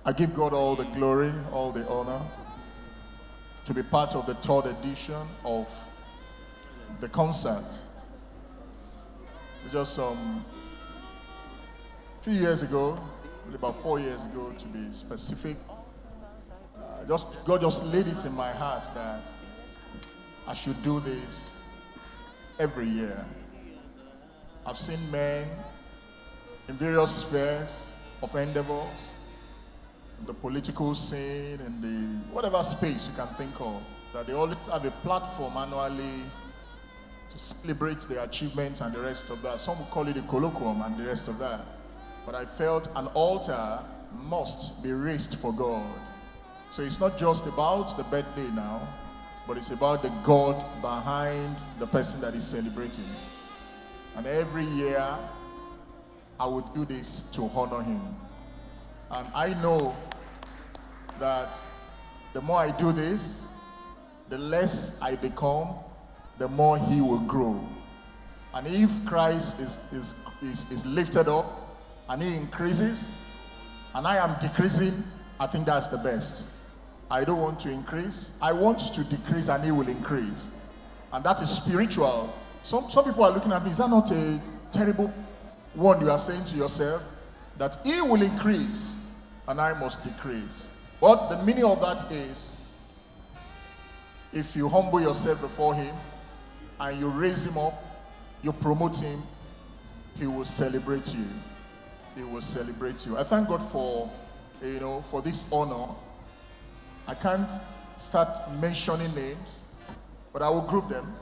I give God all the glory, all the honor to be part of the third edition of the concert. Just some few years ago, about 4 years ago to be specific, God just laid it in my heart that I should do this every year. I've seen men in various spheres of endeavors, the political scene, and the whatever space you can think of, that they always have a platform annually to celebrate their achievements and the rest of that. Some would call it a colloquium and the rest of that. But I felt an altar must be raised for God. So it's not just about the birthday now, but it's about the God behind the person that is celebrating. And every year, I would do this to honor him. And I know that the more I do this, the less I become, the more he will grow. And if Christ is lifted up and he increases and I am decreasing, I think that's the best. I don't want to increase. I want to decrease and he will increase. And that is spiritual. Some people are looking at me, is that not a terrible one you are saying to yourself? That he will increase and I must decrease. But the meaning of that is, if you humble yourself before him and you raise him up, you promote him, he will celebrate you. He will celebrate you. I thank God for this honor. I can't start mentioning names, but I will group them.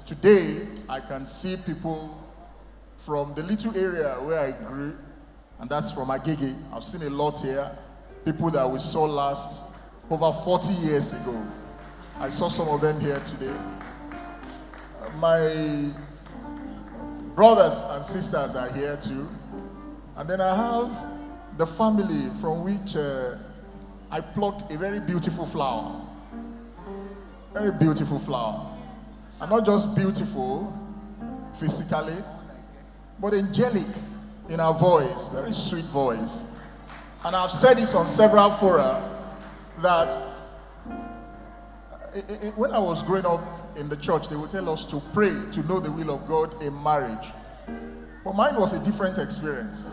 Today, I can see people from the little area where I grew, and that's from Agege. I've seen a lot here. People that we saw last over 40 years ago. I saw some of them here today. My brothers and sisters are here too. And then I have the family from which I plucked a very beautiful flower. Very beautiful flower. And not just beautiful physically, but angelic in her voice. Very sweet voice. And I've said this on several fora that when I was growing up in the church, they would tell us to pray to know the will of God in marriage. But mine was a different experience.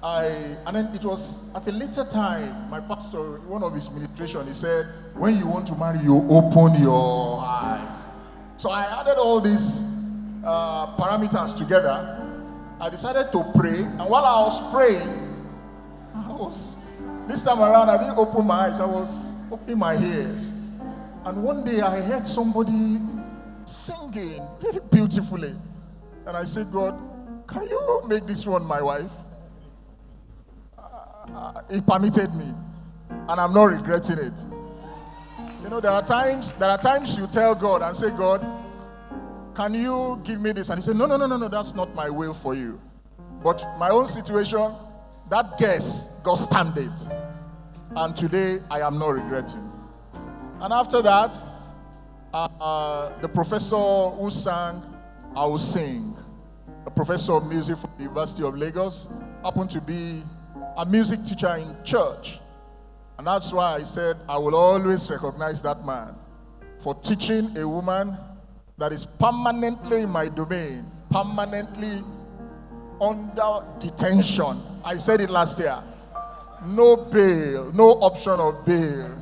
And then it was at a later time, my pastor, in one of his ministration, he said, when you want to marry, you open your eyes. So I added all these parameters together. I decided to pray, and while I was praying, this time around, I didn't open my eyes, I was opening my ears. And one day I heard somebody singing very beautifully. And I said, God, can you make this one my wife? He permitted me, and I'm not regretting it. You know, there are times you tell God and say, God, can you give me this? And he said, no, that's not my will for you. But my own situation, that guess, God stand it. And today, I am not regretting. And after that, the professor who sang, I Will Sing, a professor of music from the University of Lagos, happened to be a music teacher in church. And that's why I said I will always recognize that man for teaching a woman that is permanently in my domain, permanently under detention. I said it last year. No bail, no option of bail.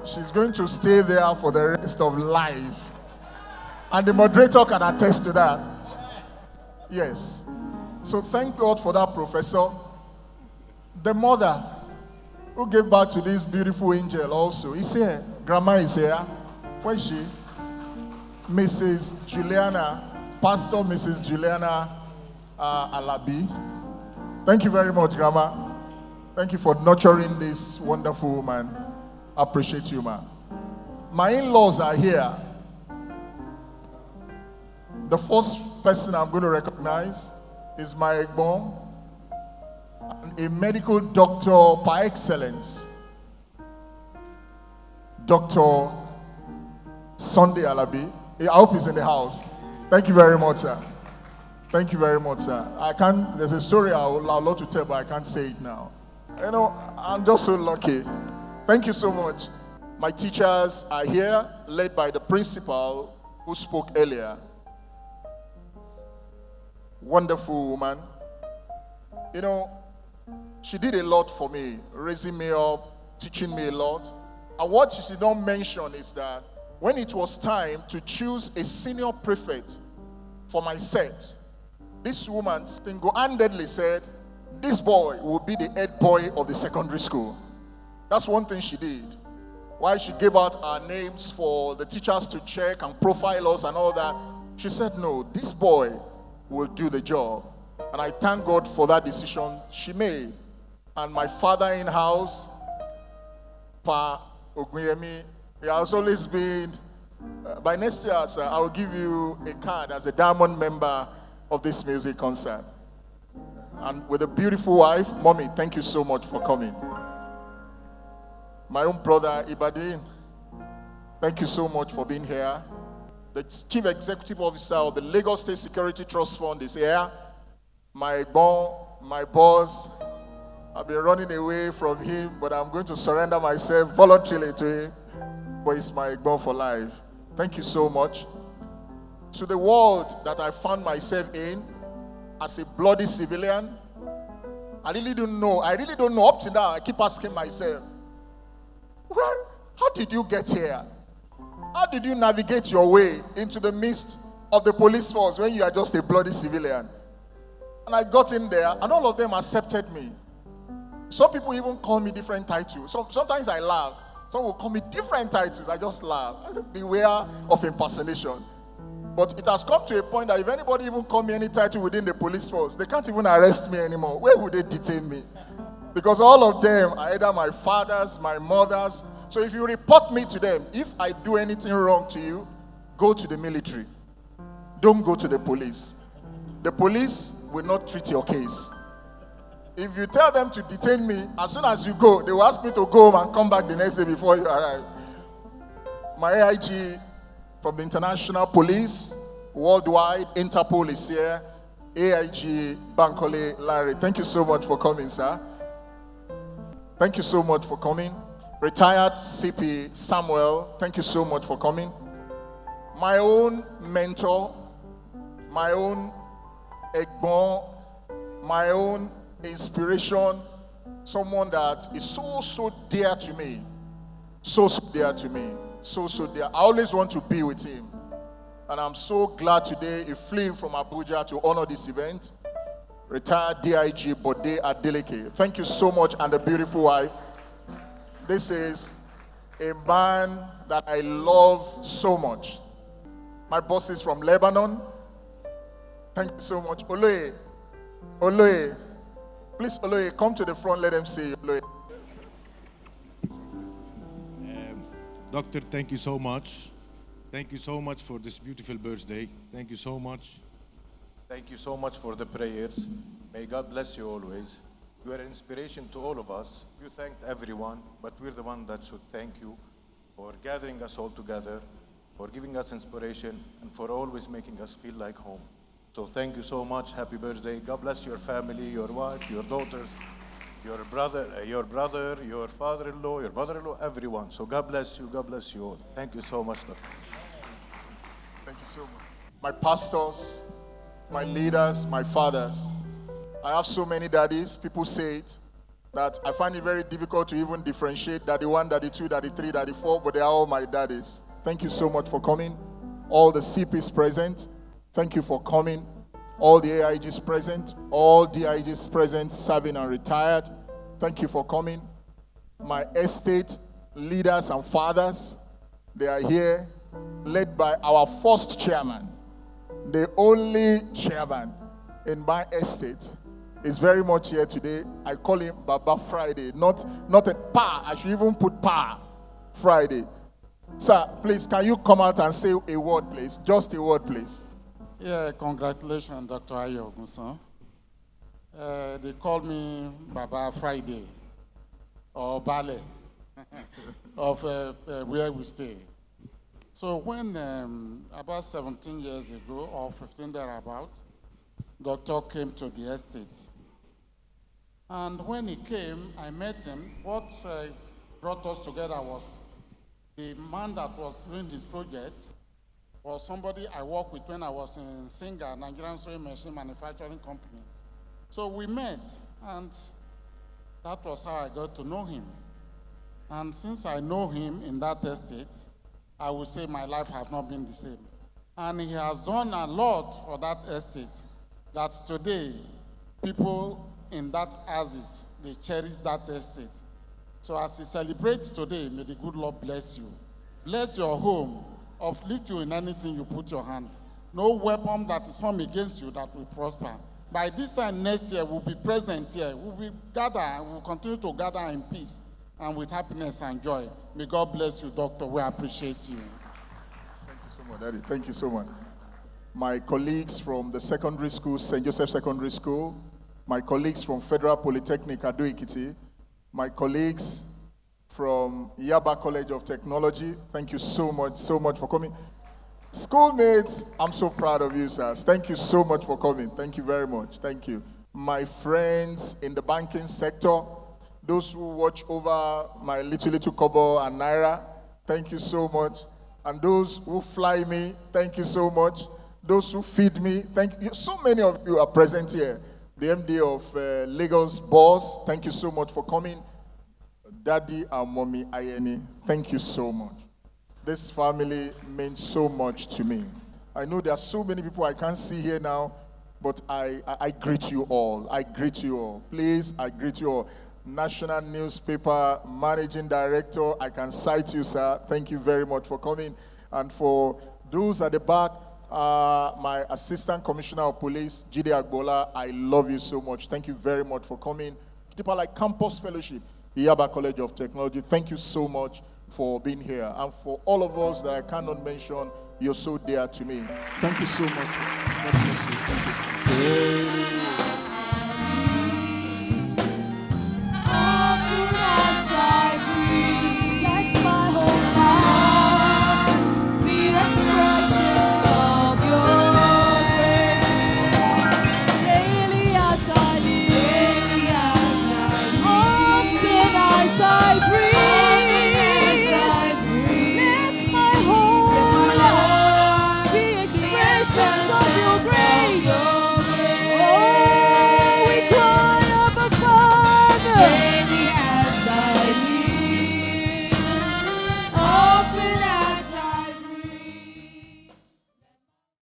She's going to stay there for the rest of life. And the moderator can attest to that. Yes. So thank God for that professor. The mother who gave birth to this beautiful angel also is here. Grandma is here. Where is she? Mrs. Juliana, Pastor Mrs. Juliana Alabi. Thank you very much, Grandma. Thank you for nurturing this wonderful woman. I appreciate you, man. My in-laws are here. The first person I'm going to recognize is my Egbon, a medical doctor par excellence, Dr. Sunday Alabi. I hope he's in the house. Thank you very much, sir. Thank you very much, sir. There's a story I would love to tell, but I can't say it now. You know, I'm just so lucky. Thank you so much. My teachers are here, led by the principal who spoke earlier. Wonderful woman. You know, she did a lot for me, raising me up, teaching me a lot. And what she did not mention is that when it was time to choose a senior prefect for my set, this woman single-handedly said, this boy will be the head boy of the secondary school. That's one thing she did. While she gave out our names for the teachers to check and profile us and all that, she said, no, this boy will do the job. And I thank God for that decision she made. And my father in-house, Pa Ogunyemi, he has always been, by next year, sir, I will give you a card as a diamond member of this music concert. And with a beautiful wife, Mommy, thank you so much for coming. My own brother, Ibadin, thank you so much for being here. The Chief Executive Officer of the Lagos State Security Trust Fund is here. My boss, I've been running away from him, but I'm going to surrender myself voluntarily to him. But he's my Egbon for life. Thank you so much. To the world that I found myself in as a bloody civilian, I really don't know. Up to now, I keep asking myself, well, how did you get here? How did you navigate your way into the midst of the police force when you are just a bloody civilian? And I got in there, and all of them accepted me. Some people even call me different titles. Sometimes I laugh. Some will call me different titles. I just laugh. I say, beware of impersonation. But it has come to a point that if anybody even call me any title within the police force, they can't even arrest me anymore. Where would they detain me? Because all of them are either my fathers, my mothers. So if you report me to them, if I do anything wrong to you, go to the military. Don't go to the police. The police will not treat your case. If you tell them to detain me, as soon as you go, they will ask me to go home and come back the next day before you arrive. My AIG from the International Police, worldwide, Interpol is here. AIG Bankole Larry, thank you so much for coming, sir. Thank you so much for coming. Retired CP Samuel, thank you so much for coming. My own mentor, my own Egbon, my own inspiration, someone that is so dear to me. So dear to me. So dear. I always want to be with him. And I'm so glad today he flew from Abuja to honor this event. Retired DIG Bode Adeleke. Thank you so much, and the beautiful wife. This is a man that I love so much. My boss is from Lebanon. Thank you so much. Oloye. Please, Oloye, come to the front. Let them see you, Oloye. Doctor, thank you so much. Thank you so much for this beautiful birthday. Thank you so much. Thank you so much for the prayers. May God bless you always. You are an inspiration to all of us. You thanked everyone, but we're the one that should thank you for gathering us all together, for giving us inspiration, and for always making us feel like home. So thank you so much. Happy birthday. God bless your family, your wife, your daughters, your brother, your father-in-law, your mother-in-law, everyone. So God bless you. God bless you all. Thank you so much, Doctor. Thank you so much. My pastors, my leaders, my fathers. I have so many daddies. People say it, that I find it very difficult to even differentiate daddy 1, daddy 2, daddy 3, daddy 4, but they are all my daddies. Thank you so much for coming. All the CPs present, thank you for coming. All the AIGs present, all DIGs present, serving and retired, thank you for coming. My estate leaders and fathers, they are here, led by our first chairman, the only chairman in my estate, is very much here today. I call him Baba Friday, not a Pa. I should even put Pa Friday. Sir, please, can you come out and say a word, please? Just a word, please. Yeah, congratulations, Dr. Ayodele Ogunsan. They call me Baba Friday, or Bale, of where we stay. So when, about 17 years ago, or 15 thereabout, Doctor came to the estate. And when he came, I met him. What brought us together was the man that was doing this project was somebody I worked with when I was in Singa, Nigerian Sewing Machine Manufacturing Company. So we met, and that was how I got to know him. And since I know him in that estate, I would say my life has not been the same. And he has done a lot for that estate that today people in that houses, they cherish that estate. So as he celebrates today, may the good Lord bless you. Bless your home, uplift you in anything you put your hand. No weapon that is formed against you that will prosper. By this time next year, we'll be present here. We'll be gather and we'll continue to gather in peace and with happiness and joy. May God bless you, Doctor. We appreciate you. Thank you so much, Daddy. Thank you so much. My colleagues from the secondary school, St. Joseph Secondary School, my colleagues from Federal Polytechnic, Ado-Ekiti, my colleagues from Yaba College of Technology, thank you so much for coming. Schoolmates, I'm so proud of you, sirs. Thank you so much for coming. Thank you very much. Thank you. My friends in the banking sector, those who watch over my little kobo and naira, thank you so much. And those who fly me, thank you so much. Those who feed me, thank you. So many of you are present here. The MD of Lagos Boss, thank you so much for coming. Daddy and Mommy Ayeni, thank you so much. This family means so much to me. I know there are so many people I can't see here now, but I greet you all. I greet you all. Please, I greet you all. National Newspaper Managing Director, I can cite you, sir. Thank you very much for coming. And for those at the back, my Assistant Commissioner of Police, Jide Agbola, I love you so much. Thank you very much for coming. People like Campus Fellowship, Yaba College of Technology, thank you so much for being here. And for all of us that I cannot mention, you're so dear to me. Thank you so much. God bless you. Thank you.